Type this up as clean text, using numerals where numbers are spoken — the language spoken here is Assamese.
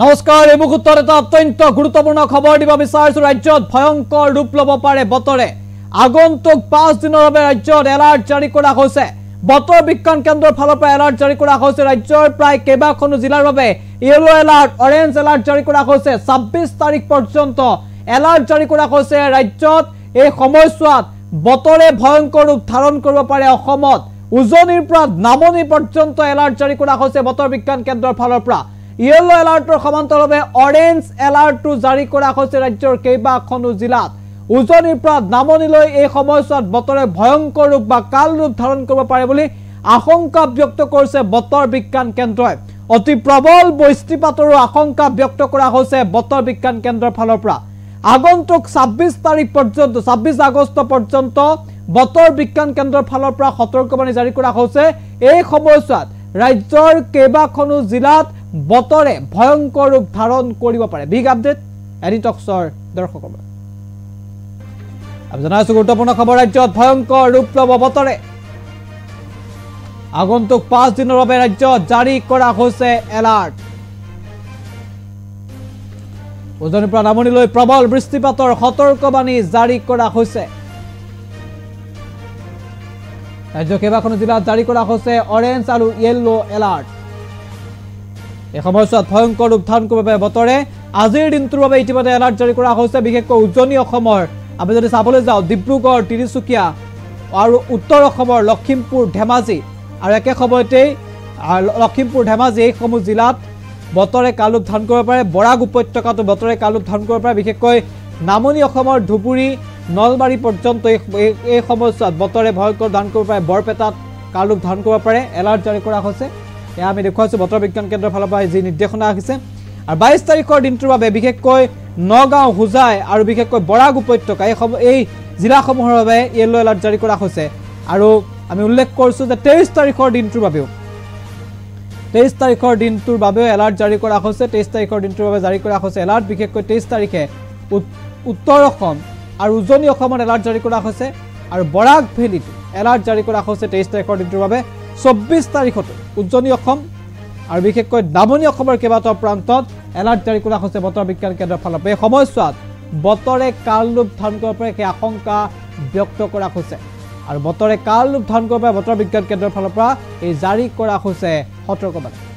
নমস্কাৰ এই মুহূৰ্তত এটা অত্যন্ত গুৰুত্বপূৰ্ণ খবৰ দিব বিচাৰিছো ৰাজ্যত ভয়ংকৰ ৰূপ ল'ব পাৰে বতৰে আগন্তুক 5 দিনৰ বাবে ৰাজ্যত এলাৰ্ট জাৰি কৰা হৈছে বতৰ বিজ্ঞান কেন্দ্ৰৰ ফালৰ পৰা এলাৰ্ট জাৰি কৰা হৈছে ৰাজ্যৰ প্ৰায় কেইবাখনো জিলাৰ বাবে ইয়েলো এলাৰ্ট অৰেঞ্জ এলাৰ্ট জাৰি কৰা হৈছে 26 তাৰিখ পৰ্যন্ত এলাৰ্ট জাৰি কৰা হৈছে ৰাজ্যত এই সময়ছোৱাত বতৰে ভয়ংকৰ ৰূপ ধাৰণ কৰিব পাৰে অসমত উজনিৰ পৰা নামনি পৰ্যন্ত এলাৰ্ট জাৰি কৰা হৈছে বতৰ বিজ্ঞান কেন্দ্ৰৰ ফালৰ পৰা ইয়েলো এলাৰ্টৰ সমান্তৰালভাৱে অৰেঞ্জ এলাৰ্টটো জাৰি কৰা হৈছে ৰাজ্যৰ কেইবাখনো জিলাত উজনিৰ পৰা নামনিলৈ এই সময়ছোৱাত বতৰে ভয়ংকৰ ৰূপ বা কাল ৰূপ ধাৰণ কৰিব পাৰে বুলি আশংকা ব্যক্ত কৰিছে বতৰ বিজ্ঞান কেন্দ্ৰই অতি প্ৰবল বৃষ্টিপাতৰো আশংকা ব্যক্ত কৰা হৈছে বতৰ বিজ্ঞান কেন্দ্ৰৰ ফালৰ পৰা আগন্তুক 26 তাৰিখ পৰ্যন্ত 26 আগষ্ট পৰ্যন্ত বতৰ বিজ্ঞান কেন্দ্ৰৰ ফালৰ পৰা সতৰ্কবাণী জাৰি কৰা হৈছে এই সময়ছোৱাত ৰাজ্যৰ কেইবাখনো জিলাত বতৰে ভয়ংকৰ ৰূপ ধাৰণ কৰিব পাৰে বিগ আপডেট এডিটক্সৰ দৰ্শকৰ আমি জানাইছো গুৰুত্বপূৰ্ণ খবৰ ৰাজ্যত ভয়ংকৰ ৰূপ ল'ব বতৰে আগন্তুক 5 দিনৰ বাবে ৰাজ্যত জাৰি কৰা হৈছে এলাৰ্ট উজনিৰ পৰা নামনিলৈ প্ৰবল বৃষ্টিপাতৰ সতৰ্কবাণী জাৰি কৰা হৈছে ৰাজ্যৰ কেইবাখনো জিলাত জাৰি কৰা হৈছে অৰেঞ্জ আৰু ইয়েলো এলাৰ্ট এই সময়ছোৱাত ভয়ংকৰ ৰূপ ধাৰণ কৰিব পাৰে বতৰে আজিৰ দিনটোৰ বাবে ইতিমধ্যে এলাৰ্ট জাৰি কৰা হৈছে বিশেষকৈ উজনি অসমৰ আমি যদি চাবলৈ যাওঁ ডিব্ৰুগড় তিনিচুকীয়া আৰু উত্তৰ অসমৰ লখিমপুৰ ধেমাজি আৰু একে সময়তে লখিমপুৰ ধেমাজি এই সমূহ জিলাত বতৰে কাল ৰূপ ধাৰণ কৰিব পাৰে বৰাক উপত্যকাটো বতৰে কাল ৰূপ ধাৰণ কৰিব পাৰে বিশেষকৈ নামনি অসমৰ ধুবুৰী নলবাৰী পৰ্যন্ত এই সময়ছোৱাত বতৰে ভয়ংকৰ ধাৰণ কৰিব পাৰে বৰপেটাত কাল ৰূপ ধাৰণ কৰিব পাৰে এলাৰ্ট জাৰি কৰা হৈছে এয়া আমি দেখুৱাইছো বতৰ বিজ্ঞান কেন্দ্ৰৰ ফালৰ পৰা যি নিৰ্দেশনা আহিছে আৰু 22 তাৰিখৰ দিনটোৰ বাবে বিশেষকৈ নগাঁও হুজাই আৰু বিশেষকৈ বৰাক উপত্যকা এই জিলাসমূহৰ বাবে ইয়েলো এলাৰ্ট জাৰি কৰা হৈছে আৰু আমি উল্লেখ কৰিছো যে 23 তাৰিখৰ দিনটোৰ বাবেও 23 তাৰিখৰ দিনটোৰ বাবেও এলাৰ্ট জাৰি কৰা হৈছে 23 তাৰিখৰ দিনটোৰ বাবে জাৰি কৰা হৈছে এলাৰ্ট বিশেষকৈ 23 তাৰিখে উত্তৰ অসম আৰু উজনি অসমত এলাৰ্ট জাৰি কৰা হৈছে আৰু বৰাক ভেলীত এলাৰ্ট জাৰি কৰা হৈছে 23 তাৰিখৰ দিনটোৰ বাবে 24 তাৰিখত উজনি অসম আৰু বিশেষকৈ নামনি অসমৰ কেইবাটাও প্ৰান্তত এলাৰ্ট জাৰি কৰা হৈছে বতৰ বিজ্ঞান কেন্দ্ৰৰ ফালৰ পৰা এই সময়ছোৱাত বতৰে কাল ৰূপ ধাৰণ কৰিব পাৰে সেই আশংকা ব্যক্ত কৰা হৈছে আৰু বতৰে কাল ৰূপ ধাৰণ কৰিব পাৰে বতৰ বিজ্ঞান কেন্দ্ৰৰ ফালৰ পৰা এই জাৰি কৰা হৈছে সতৰ্কবাণী